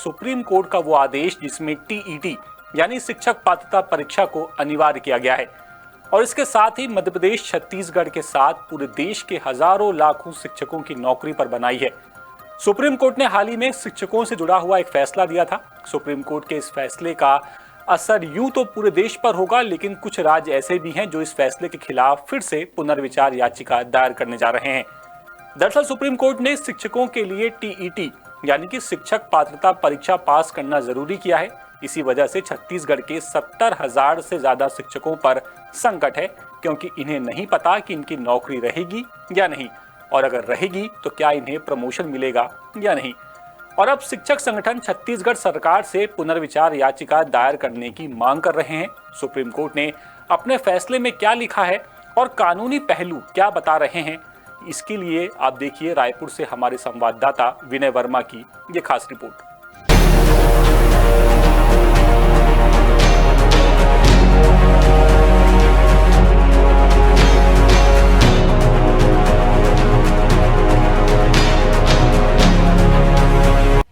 Supreme court का वो आदेश जिसमें टीईटी यानी शिक्षक पात्रता परीक्षा को अनिवार्य किया गया है और इसके साथ ही मध्य प्रदेश छत्तीसगढ़ के साथ पूरे देश के हजारों लाखों शिक्षकों की नौकरी पर बनाई है। सुप्रीम कोर्ट ने हाल ही में शिक्षकों से जुड़ा हुआ एक फैसला दिया था। सुप्रीम कोर्ट के इस फैसले का असर यूं तो पूरे देश पर होगा, लेकिन कुछ राज्य ऐसे भी हैं जो इस फैसले के खिलाफ फिर से पुनर्विचार याचिका दायर करने जा रहे हैं। दरअसल सुप्रीम कोर्ट ने शिक्षकों के लिए टीईटी यानी कि शिक्षक पात्रता परीक्षा पास करना जरूरी किया है। इसी वजह से छत्तीसगढ़ के 70,000 से ज्यादा शिक्षकों पर संकट है, क्योंकि इन्हें नहीं पता कि इनकी नौकरी रहेगी या नहीं, और अगर रहेगी तो क्या इन्हें प्रमोशन मिलेगा या नहीं। और अब शिक्षक संगठन छत्तीसगढ़ सरकार से पुनर्विचार याचिका दायर करने की मांग कर रहे हैं। सुप्रीम कोर्ट ने अपने फैसले में क्या लिखा है और कानूनी पहलू क्या बता रहे हैं, इसके लिए आप देखिए रायपुर से हमारे संवाददाता विनय वर्मा की ये खास रिपोर्ट।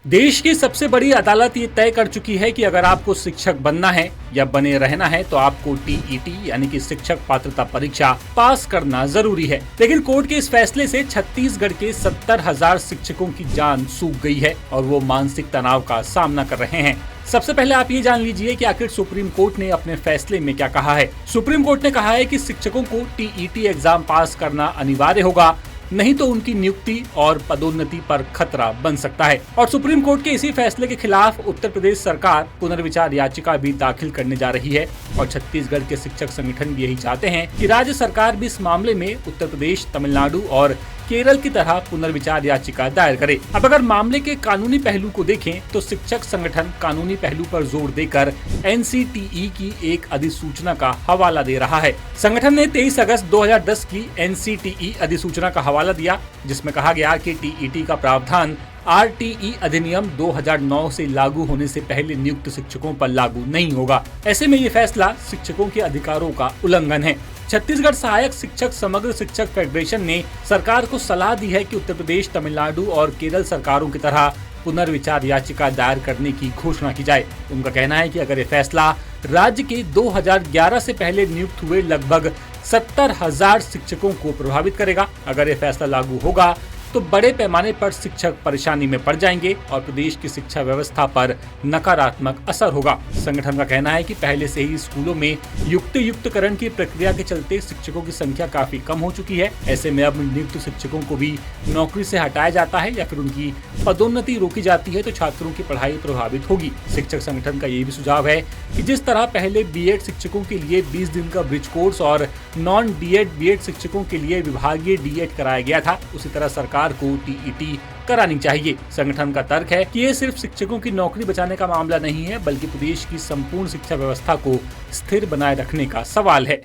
देश की सबसे बड़ी अदालत ये तय कर चुकी है कि अगर आपको शिक्षक बनना है या बने रहना है तो आपको टीईटी यानी कि शिक्षक पात्रता परीक्षा पास करना जरूरी है। लेकिन कोर्ट के इस फैसले से छत्तीसगढ़ के 70,000 शिक्षकों की जान सूख गई है और वो मानसिक तनाव का सामना कर रहे हैं। सबसे पहले आप ये जान लीजिए कि आखिर सुप्रीम कोर्ट ने अपने फैसले में क्या कहा है। सुप्रीम कोर्ट ने कहा है कि शिक्षकों को टीईटी एग्जाम पास करना अनिवार्य होगा, नहीं तो उनकी नियुक्ति और पदोन्नति पर खतरा बन सकता है। और सुप्रीम कोर्ट के इसी फैसले के खिलाफ उत्तर प्रदेश सरकार पुनर्विचार याचिका भी दाखिल करने जा रही है और छत्तीसगढ़ के शिक्षक संगठन भी यही चाहते हैं कि राज्य सरकार भी इस मामले में उत्तर प्रदेश, तमिलनाडु और केरल की तरह पुनर्विचार याचिका दायर करे। अब अगर मामले के कानूनी पहलू को देखें तो शिक्षक संगठन कानूनी पहलू पर जोर देकर एनसीटीई की एक अधिसूचना का हवाला दे रहा है। संगठन ने 23 अगस्त 2010 की एनसीटीई अधिसूचना का हवाला दिया, जिसमें कहा गया कि टीईटी का प्रावधान आरटीई अधिनियम 2009 से लागू होने से पहले नियुक्त शिक्षकों पर लागू नहीं होगा। ऐसे में ये फैसला शिक्षकों के अधिकारों का उल्लंघन है। छत्तीसगढ़ सहायक शिक्षक समग्र शिक्षक फेडरेशन ने सरकार को सलाह दी है कि उत्तर प्रदेश, तमिलनाडु और केरल सरकारों की तरह पुनर्विचार याचिका दायर करने की घोषणा की जाए। उनका कहना है कि अगर ये फैसला राज्य के 2011 से पहले नियुक्त हुए लगभग 70,000 शिक्षकों को प्रभावित करेगा। अगर ये फैसला लागू होगा तो बड़े पैमाने पर शिक्षक परेशानी में पड़ जाएंगे और प्रदेश की शिक्षा व्यवस्था पर नकारात्मक असर होगा। संगठन का कहना है कि पहले से ही स्कूलों में युक्तिकरण की प्रक्रिया के चलते शिक्षकों की संख्या काफी कम हो चुकी है। ऐसे में अब नियुक्त शिक्षकों को भी नौकरी से हटाया जाता है या फिर उनकी पदोन्नति रोकी जाती है तो छात्रों की पढ़ाई प्रभावित होगी। शिक्षक संगठन का ये भी सुझाव है कि जिस तरह पहले बीएड शिक्षकों के लिए 20 दिन का ब्रिज कोर्स और नॉन बीएड शिक्षकों के लिए विभागीय डीएड कराया गया था, उसी तरह सरकार को टीईटी करानी चाहिए। संगठन का तर्क है कि ये सिर्फ शिक्षकों की नौकरी बचाने का मामला नहीं है, बल्कि प्रदेश की संपूर्ण शिक्षा व्यवस्था को स्थिर बनाए रखने का सवाल है।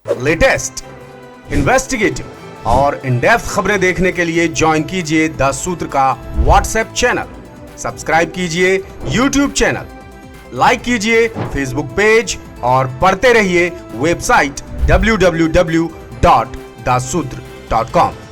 लेटेस्ट, इन्वेस्टिगेटिव और इन डेप्थ खबरें देखने के लिए ज्वाइन कीजिए द सूत्र का व्हाट्सएप चैनल, सब्सक्राइब कीजिए यूट्यूब चैनल, लाइक कीजिए फेसबुक पेज और पढ़ते रहिए वेबसाइट www.dasutr.com।